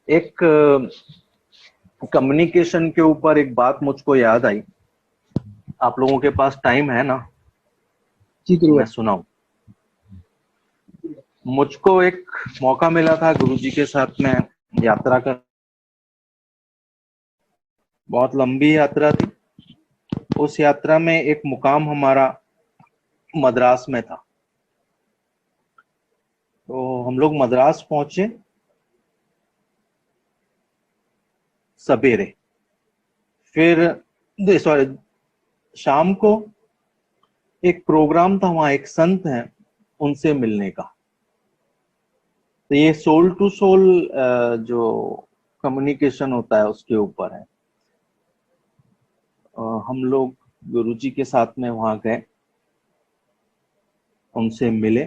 एक कम्युनिकेशन के ऊपर एक बात मुझको याद आई। आप लोगों के पास टाइम है ना? जी तो मैं गुरुवर। सुनाऊं। मुझको एक मौका मिला था गुरुजी के साथ में यात्रा कर, बहुत लंबी यात्रा थी। उस यात्रा में एक मुकाम हमारा मद्रास में था। तो हम लोग मद्रास पहुंचे सवेरे, फिर सॉरी शाम को एक प्रोग्राम था वहां, एक संत हैं उनसे मिलने का। तो ये सोल टू सोल जो कम्युनिकेशन होता है उसके ऊपर है। हम लोग गुरुजी के साथ में वहां गए, उनसे मिले।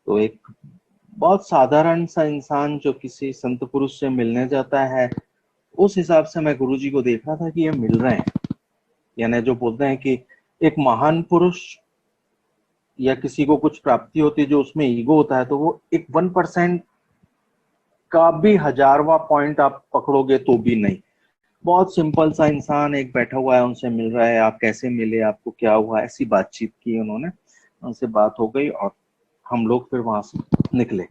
तो एक बहुत साधारण सा इंसान जो किसी संत पुरुष से मिलने जाता है, उस हिसाब से मैं गुरुजी को देख रहा था कि ये मिल रहे हैं। यानी जो बोलते हैं कि एक महान पुरुष या किसी को कुछ प्राप्ति होती है जो उसमें ईगो होता है, तो वो एक 1% का भी हजारवा पॉइंट आप पकड़ोगे तो भी नहीं। बहुत सिंपल सा इंसान एक बैठा हुआ है, उनसे मिल रहा है, आप कैसे मिले, आपको क्या हुआ, ऐसी बातचीत की उन्होंने। उनसे बात हो गई और हम लोग फिर वहां से निकले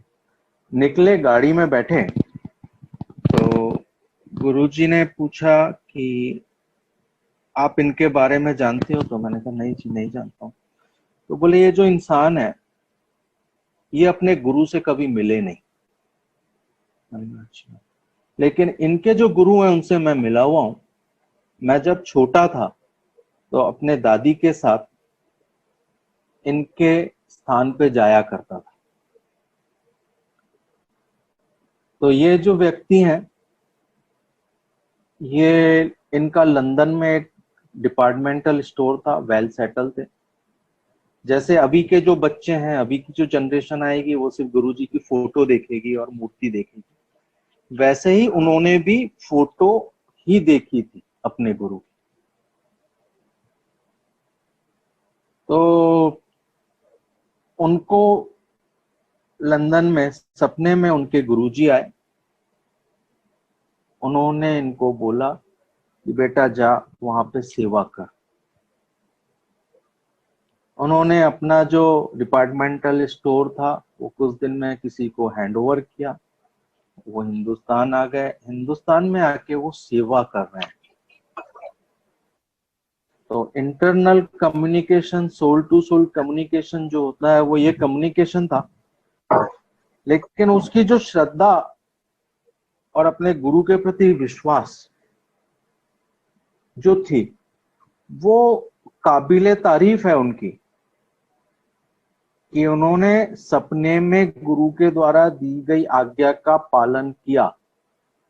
निकले गाड़ी में बैठे। तो गुरुजी ने पूछा कि आप इनके बारे में जानते हो? तो मैंने कहा नहीं जी, नहीं जानता हूँ। तो बोले ये जो इंसान है ये अपने गुरु से कभी मिले नहीं। मैंने कहा अच्छा, लेकिन इनके जो गुरु हैं उनसे मैं मिला हुआ हूं। मैं जब छोटा था तो अपने दादी के साथ इनके स्थान पे जाया करता था। तो ये जो व्यक्ति हैं, ये इनका लंदन में एक डिपार्टमेंटल स्टोर था, वेल सेटल थे। जैसे अभी के जो बच्चे हैं, अभी की जो जनरेशन आएगी वो सिर्फ गुरुजी की फोटो देखेगी और मूर्ति देखेगी, वैसे ही उन्होंने भी फोटो ही देखी थी अपने गुरु की। तो उनको लंदन में सपने में उनके गुरुजी आए। उन्होंने इनको बोला कि बेटा जा वहां पे सेवा कर। उन्होंने अपना जो डिपार्टमेंटल स्टोर था वो कुछ दिन में किसी को हैंड ओवर किया। वो हिंदुस्तान आ गए, हिंदुस्तान में आके वो सेवा कर रहे हैं। तो internal communication, soul to soul communication जो होता है वो ये कम्युनिकेशन था। लेकिन उसकी जो श्रद्धा और अपने गुरु के प्रति विश्वास जो थी, वो काबिले तारीफ है उनकी, कि उन्होंने सपने में गुरु के द्वारा दी गई आज्ञा का पालन किया।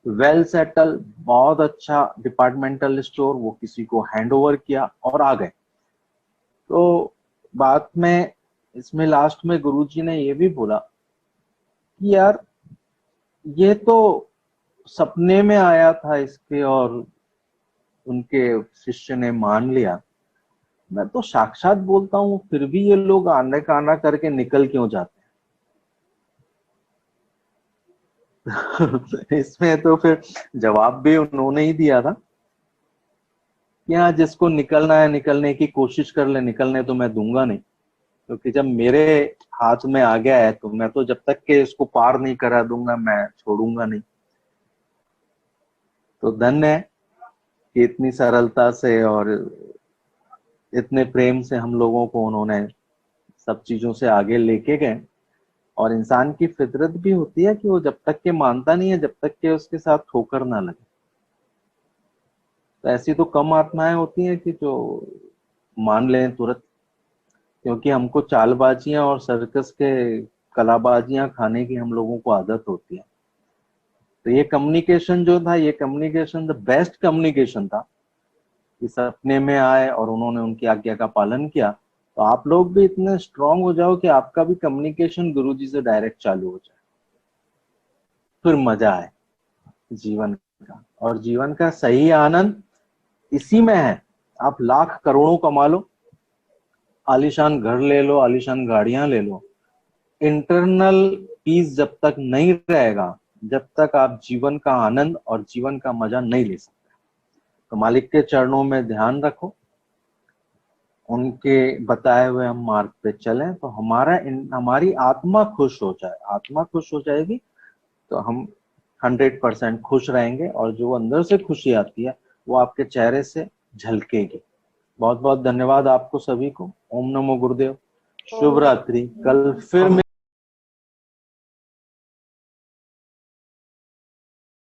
वेल सेटल, बहुत अच्छा डिपार्टमेंटल स्टोर, वो किसी को हैंड ओवर किया और आ गए। तो बाद में इसमें लास्ट में गुरुजी ने ये भी बोला कि यार ये तो सपने में आया था इसके और उनके शिष्य ने मान लिया। मैं तो साक्षात बोलता हूँ फिर भी ये लोग आने काना करके निकल क्यों जाते हैं? इसमें तो फिर जवाब भी उन्होंने ही दिया था कि हाँ, जिसको निकलना है निकलने की कोशिश कर ले, निकलने तो मैं दूंगा नहीं। क्योंकि जब मेरे हाथ में आ गया है तो मैं तो जब तक के इसको पार नहीं करा दूंगा मैं छोड़ूंगा नहीं। तो धन्य है कि इतनी सरलता से और इतने प्रेम से हम लोगों को उन्होंने सब चीजों से आगे लेके गए। और इंसान की फितरत भी होती है कि वो जब तक के मानता नहीं है, जब तक के उसके साथ ठोकर ना लगे। तो ऐसी तो कम आत्माएं होती हैं कि जो मान लें तुरंत। क्योंकि हमको चालबाजियां और सर्कस के कलाबाजियां खाने की हम लोगों को आदत होती है। तो ये कम्युनिकेशन जो था, ये कम्युनिकेशन द बेस्ट कम्युनिकेशन था कि सपने में आए और उन्होंने उनकी आज्ञा का पालन किया। तो आप लोग भी इतने स्ट्रांग हो जाओ कि आपका भी कम्युनिकेशन गुरुजी से डायरेक्ट चालू हो जाए, फिर मजा आए जीवन का। और जीवन का सही आनंद इसी में है। आप लाख करोड़ों कमा लो, आलीशान घर ले लो, आलीशान गाड़ियां ले लो, इंटरनल पीस जब तक नहीं रहेगा, जब तक आप जीवन का आनंद और जीवन का मजा नहीं ले सकते। तो मालिक के चरणों में ध्यान रखो, उनके बताए हुए हम मार्ग पे चलें तो हमारी आत्मा खुश हो जाए। आत्मा खुश हो जाएगी तो हम 100% खुश रहेंगे, और जो अंदर से खुशी आती है वो आपके चेहरे से झलकेगी। बहुत बहुत धन्यवाद आपको सभी को। ओम नमो गुरुदेव। शुभ रात्रि। कल फिर